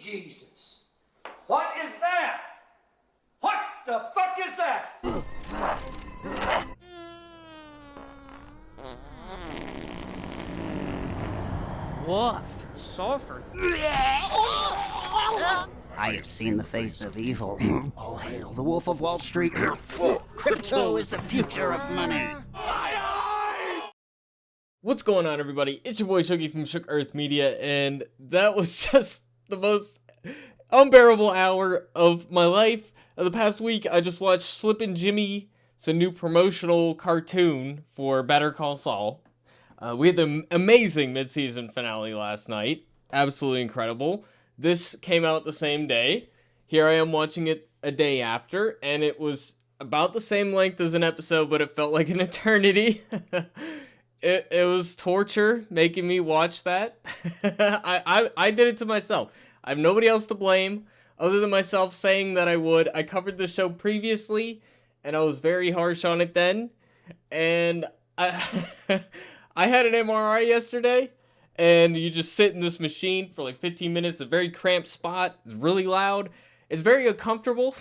Jesus. What is that? What the fuck is that? Woof. Sulfur. I have seen the face of evil. All hail the Wolf of Wall Street. Crypto is the future of money. What's going on, everybody? It's your boy Shuggy from Shook Earth Media, and that was just the most unbearable hour of my life. The past week, I just watched Slippin' Jimmy. It's a new promotional cartoon for Better Call Saul. We had the amazing mid-season finale last night. Absolutely incredible. This came out the same day. Here I am watching it a day after, and it was about the same length as an episode, but it felt like an eternity. It was torture making me watch that. I did it to myself. I have nobody else to blame other than myself saying that I would. I covered the show previously, and I was very harsh on it then. And I had an MRI yesterday, and you just sit in this machine for like 15 minutes, a very cramped spot. It's really loud. It's very uncomfortable.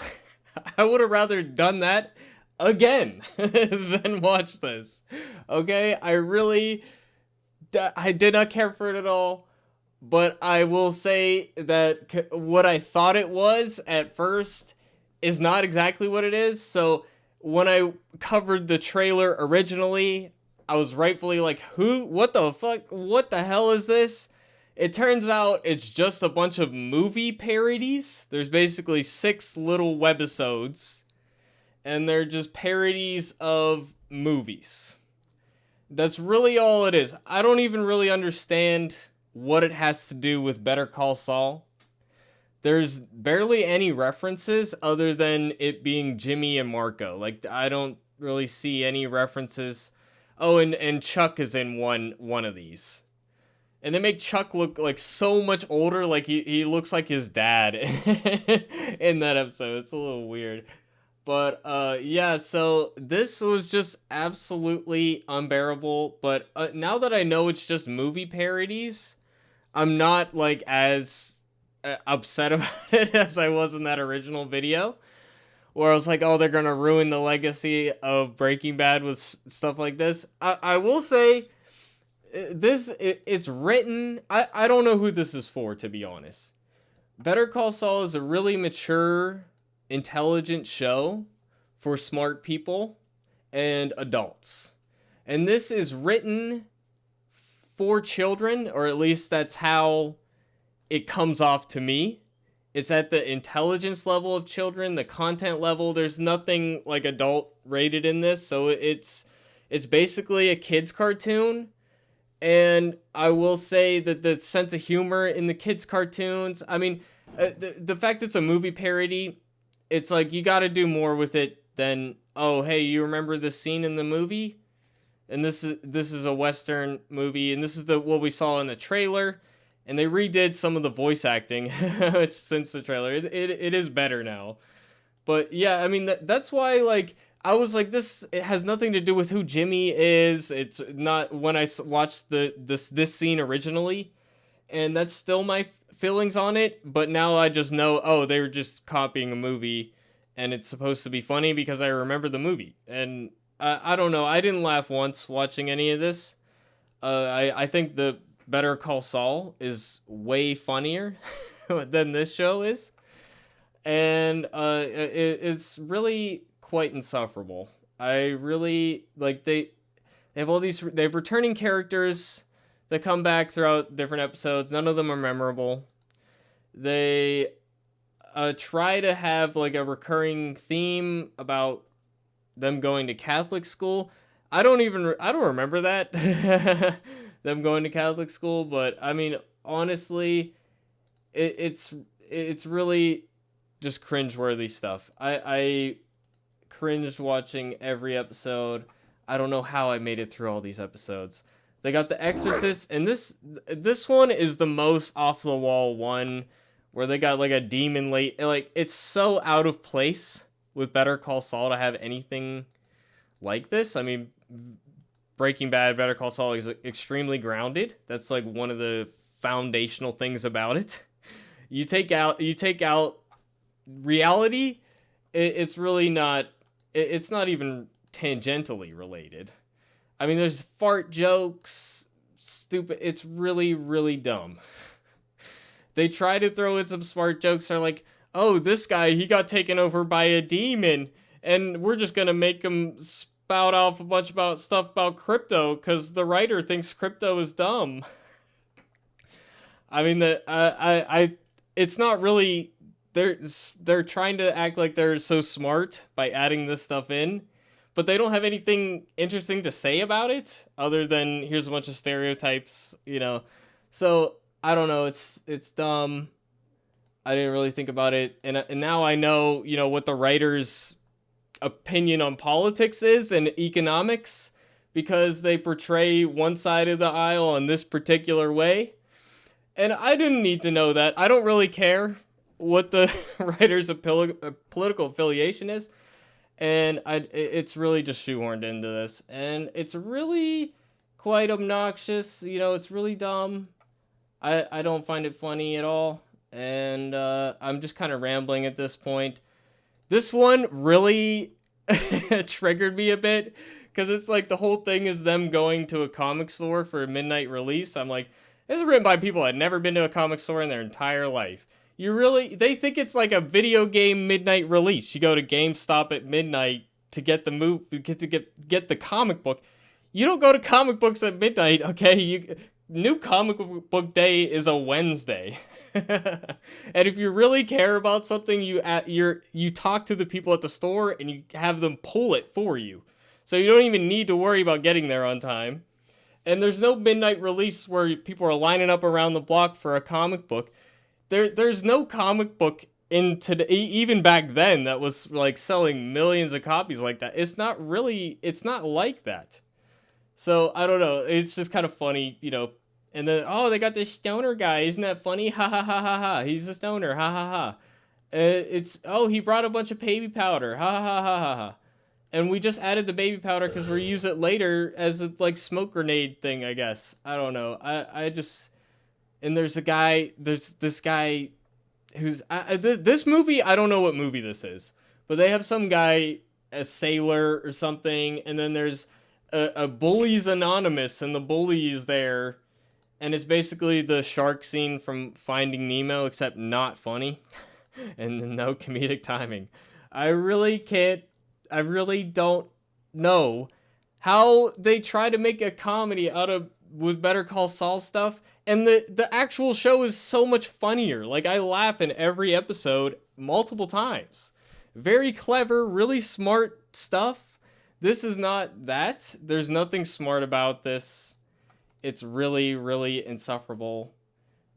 I would have rather done that again than watch this. Okay, I did not care for it at all, but I will say that what I thought it was at first is not exactly what it is. So when I covered the trailer originally, I was rightfully like, what the fuck, what the hell is this? It turns out it's just a bunch of movie parodies. There's basically 6 little webisodes, and they're just parodies of movies. That's really all it is. I don't even really understand what it has to do with Better Call Saul. There's barely any references other than it being Jimmy and Marco. Like, I don't really see any references. Oh, and Chuck is in one of these. And they make Chuck look like so much older, like he looks like his dad in that episode. It's a little weird. But, yeah, so this was just absolutely unbearable. But now that I know it's just movie parodies, I'm not, like, as upset about it as I was in that original video, where I was like, oh, they're going to ruin the legacy of Breaking Bad with stuff like this. I will say, it's written, I don't know who this is for, to be honest. Better Call Saul is a really mature, intelligent show for smart people and adults. And this is written for children, or at least that's how it comes off to me. It's at the intelligence level of children, the content level. There's nothing like adult rated in this, so it's basically a kids cartoon. And I will say that the sense of humor in the kids cartoons, I mean, the fact it's a movie parody, it's like you got to do more with it than, oh, hey, you remember this scene in the movie? And this is a Western movie, and this is what we saw in the trailer. And they redid some of the voice acting since the trailer. It is better now. But yeah, I mean, that's why, like, I was like, it has nothing to do with who Jimmy is. It's not when I watched this scene originally. And that's still my feelings on it. But now I just know, oh, they were just copying a movie. And it's supposed to be funny because I remember the movie. And I don't know. I didn't laugh once watching any of this. I think the Better Call Saul is way funnier than this show is. And it's really quite insufferable. I really, like, they have all these, they have returning characters that come back throughout different episodes. None of them are memorable. They try to have, like, a recurring theme about them going to Catholic school. I don't remember that. Them going to Catholic school, but I mean, honestly, it's really just cringeworthy stuff. I cringed watching every episode. I don't know how I made it through all these episodes. They got The Exorcist, and this one is the most off the wall one, where they got like a demon like it's so out of place with Better Call Saul to have anything like this. I mean, Breaking Bad, Better Call Saul is extremely grounded. That's like one of the foundational things about it. You take out reality, it's really not. It's not even tangentially related. I mean, there's fart jokes, stupid. It's really, really dumb. They try to throw in some smart jokes. They're like, oh, this guy, he got taken over by a demon, and we're just gonna make him spout off a bunch about stuff about crypto because the writer thinks crypto is dumb. I mean, it's not really. They're trying to act like they're so smart by adding this stuff in, but they don't have anything interesting to say about it other than here's a bunch of stereotypes, you know. So I don't know. It's dumb. I didn't really think about it, and now I know, you know, what the writer's opinion on politics is and economics, because they portray one side of the aisle in this particular way. And I didn't need to know that. I don't really care what the writer's political affiliation is. And it's really just shoehorned into this. And it's really quite obnoxious. You know, it's really dumb. I don't find it funny at all. And I'm just kind of rambling at this point. This one really triggered me a bit, because it's like the whole thing is them going to a comic store for a midnight release. I'm like, this is written by people that had never been to a comic store in their entire life. They think it's like a video game midnight release. You go to GameStop at midnight to get the get the comic book. You don't go to comic books at midnight, okay? New comic book day is a Wednesday. And if you really care about something, you talk to the people at the store and you have them pull it for you. So you don't even need to worry about getting there on time. And there's no midnight release where people are lining up around the block for a comic book. There's no comic book in today, even back then, that was like selling millions of copies like that. It's not like that. So I don't know. It's just kind of funny, you know. And then, oh, they got this stoner guy. Isn't that funny? Ha ha ha ha ha. He's a stoner. Ha ha ha. He brought a bunch of baby powder. Ha ha ha ha ha. And we just added the baby powder because we'll use it later as a like smoke grenade thing, I guess. I don't know. And there's this guy who's this movie. I don't know what movie this is, but they have some guy, a sailor or something, and then there's a Bullies Anonymous, and the bully is there, and it's basically the shark scene from Finding Nemo, except not funny, and no comedic timing. I really don't know how they try to make a comedy out of with Better Call Saul stuff, and the actual show is so much funnier. Like, I laugh in every episode multiple times. Very clever, really smart stuff. This is not that. There's nothing smart about this. It's really, really insufferable.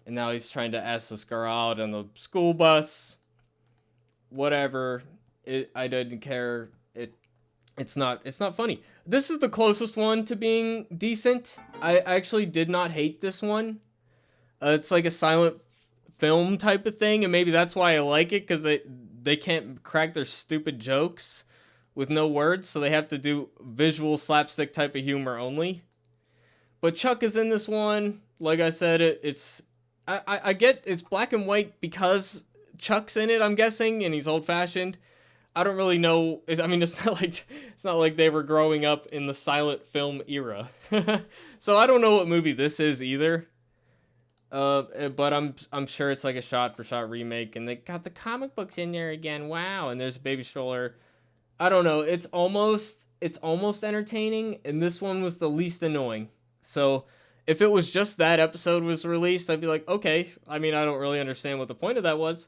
And now he's trying to ask this girl out on the school bus. Whatever. I didn't care. It's not funny. This is the closest one to being decent. I actually did not hate this one. It's like a silent film type of thing, and maybe that's why I like it, because they can't crack their stupid jokes with no words, so they have to do visual slapstick type of humor only. But Chuck is in this one. Like I said, I get it's black and white because Chuck's in it, I'm guessing, and he's old-fashioned. I don't really know. I mean, it's not like they were growing up in the silent film era. So I don't know what movie this is either. But I'm sure it's like a shot-for-shot remake, and they got the comic books in there again. Wow, and there's a baby stroller. I don't know. It's almost entertaining, and this one was the least annoying. So if it was just that episode was released, I'd be like, okay. I mean, I don't really understand what the point of that was.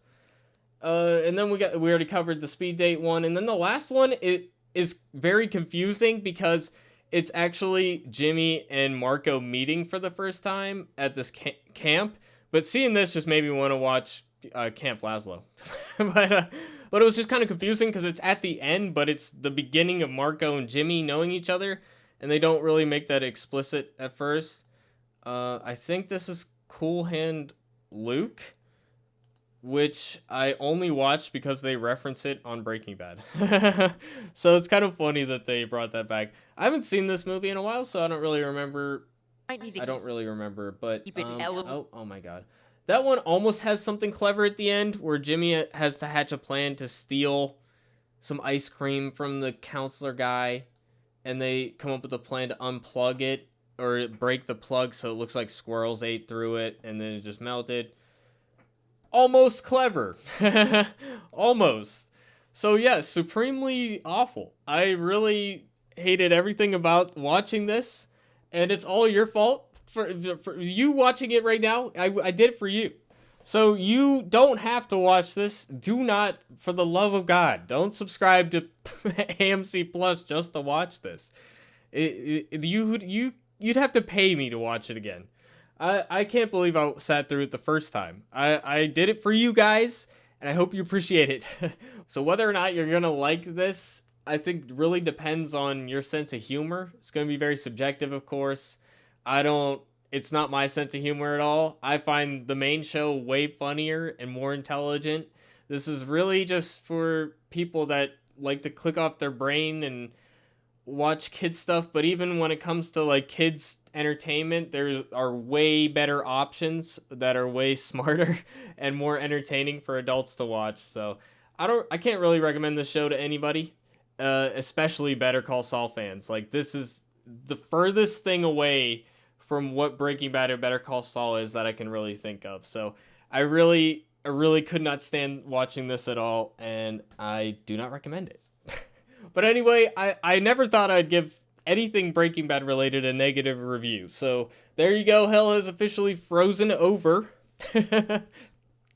And then we already covered the speed date one, and then the last one, it is very confusing because it's actually Jimmy and Marco meeting for the first time at this camp. But seeing this just made me want to watch Camp Lazlo. But it was just kind of confusing because it's at the end, but it's the beginning of Marco and Jimmy knowing each other, and they don't really make that explicit at first. I think this is Cool Hand Luke, which I only watched because they reference it on Breaking Bad. So it's kind of funny that they brought that back. I haven't seen this movie in a while, so I don't really remember. But keep it oh my god. That one almost has something clever at the end, where Jimmy has to hatch a plan to steal some ice cream from the counselor guy, and they come up with a plan to unplug it, or break the plug so it looks like squirrels ate through it, and then it just melted. Almost clever. Almost. So yeah, supremely awful. I really hated everything about watching this, and it's all your fault for you watching it right now. I did it for you. So you don't have to watch this. Do not, for the love of God, don't subscribe to AMC Plus just to watch this. You'd have to pay me to watch it again. I can't believe I sat through it the first time. I did it for you guys, and I hope you appreciate it. So whether or not you're gonna like this, I think really depends on your sense of humor. It's gonna be very subjective, of course. It's not my sense of humor at all. I find the main show way funnier and more intelligent. This is really just for people that like to click off their brain and watch kids stuff. But even when it comes to like kids entertainment, there are way better options that are way smarter and more entertaining for adults to watch. So I can't really recommend this show to anybody, especially Better Call Saul fans. Like, this is the furthest thing away from what Breaking Bad or Better Call Saul is that I can really think of. So I really could not stand watching this at all, and I do not recommend it. But anyway, I never thought I'd give anything Breaking Bad related a negative review. So there you go. Hell has officially frozen over.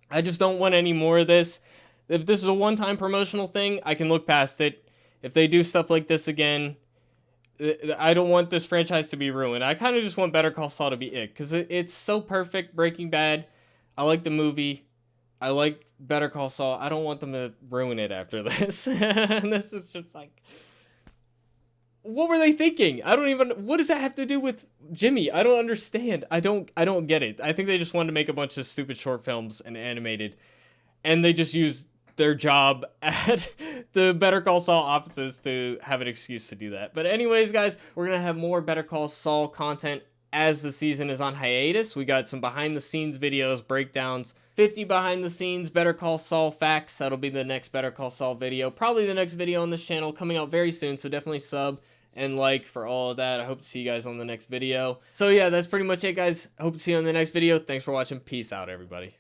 I just don't want any more of this. If this is a one-time promotional thing, I can look past it. If they do stuff like this again, I don't want this franchise to be ruined. I kind of just want Better Call Saul to be it, because it's so perfect. Breaking Bad, I like the movie. I like Better Call Saul. I don't want them to ruin it after this. And this is just like, what were they thinking? What does that have to do with Jimmy? I don't understand. I don't get it. I think they just wanted to make a bunch of stupid short films and animated, and they just used their job at the Better Call Saul offices to have an excuse to do that. But anyways, guys, we're going to have more Better Call Saul content as the season is on hiatus. We got some behind the scenes videos, breakdowns, 50 behind the scenes Better Call Saul facts. That'll be the next Better Call Saul video. Probably the next video on this channel coming out very soon, so definitely sub and like for all of that. I hope to see you guys on the next video. So yeah, that's pretty much it, guys. I hope to see you on the next video. Thanks for watching. Peace out, everybody.